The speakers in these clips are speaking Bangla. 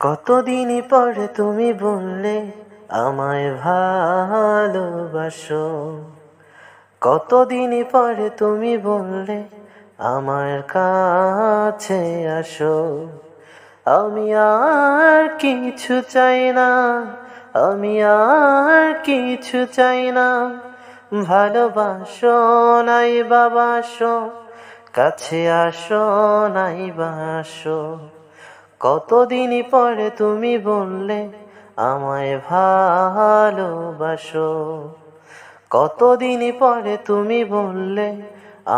কতদিন পরে তুমি বললে আমায় ভালোবাসো। কতদিন পরে তুমি বললে আমার কাছে আসো। আমি আর কিছু চাই না, আমি আর কিছু চাই না। ভালোবাসো নাই বাবাসো, কাছে আসো নাই বাসো। কতদিন পরে তুমি বললে আমায় ভালোবাসো। কতদিন পরে তুমি বললে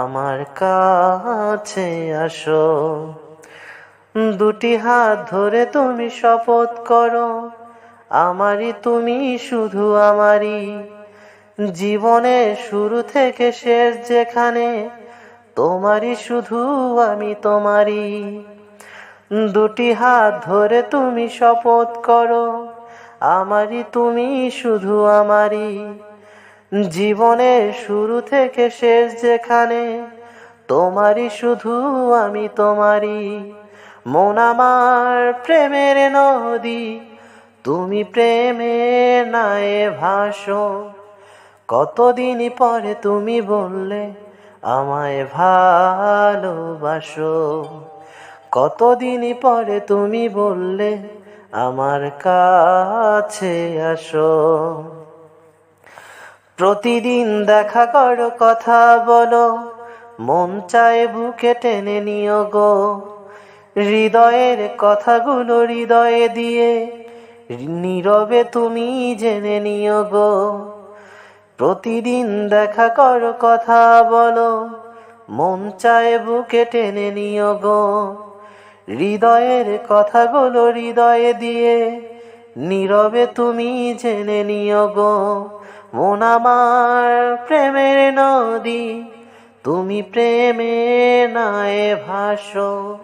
আমার কাছে আসো। দুটি হাত ধরে তুমি শপথ করো, আমারই তুমি শুধু আমারই। জীবনের শুরু থেকে শেষ যেখানে, তোমারই শুধু আমি তোমারই। দুটি হাত ধরে তুমি শপথ করো, আমারই তুমি শুধু আমারই। জীবনের শুরু থেকে শেষ যেখানে, তোমারই শুধু আমি তোমারই। মন আমার প্রেমের নদী, তুমি প্রেমের নায়ে ভাসো। কতদিন পরে তুমি বললে আমায় ভালোবাসো। কতদিন পরে তুমি বললে আমার কাছে আসো। প্রতিদিন দেখা করো, কথা বলো, মন চায় বুকে টেনে নিও গো। হৃদয়ের কথাগুলো হৃদয়ে দিয়ে নীরবে তুমি জেনে নিও গো। প্রতিদিন দেখা করো, কথা বলো, মন চায় বুকে টেনে নিও গো। হৃদয়ের কথাগুলো হৃদয়ে দিয়ে নীরবে তুমি জেনে নিও গো। মন আমার প্রেমের নদী, তুমি প্রেমের নায়ে ভাসো।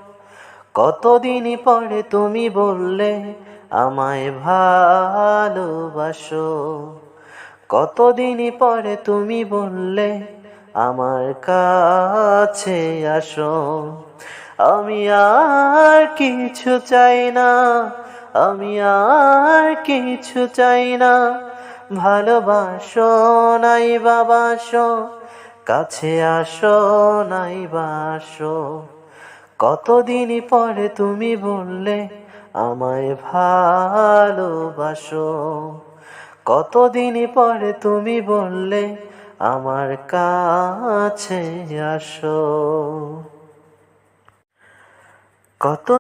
কতদিন পরে তুমি বললে আমায় ভালোবাসো। কতদিন পরে তুমি বললে আমার কাছে আসো। আমি আর কিছু চাই না, আমি আর কিছু চাই না। ভালোবাসো নাই বাবাসো, কাছে আসো নাই বাসো। কতদিন পরে তুমি বললে আমায় ভালোবাসো। কতদিন পরে তুমি বললে আমার কাছে আসো। কত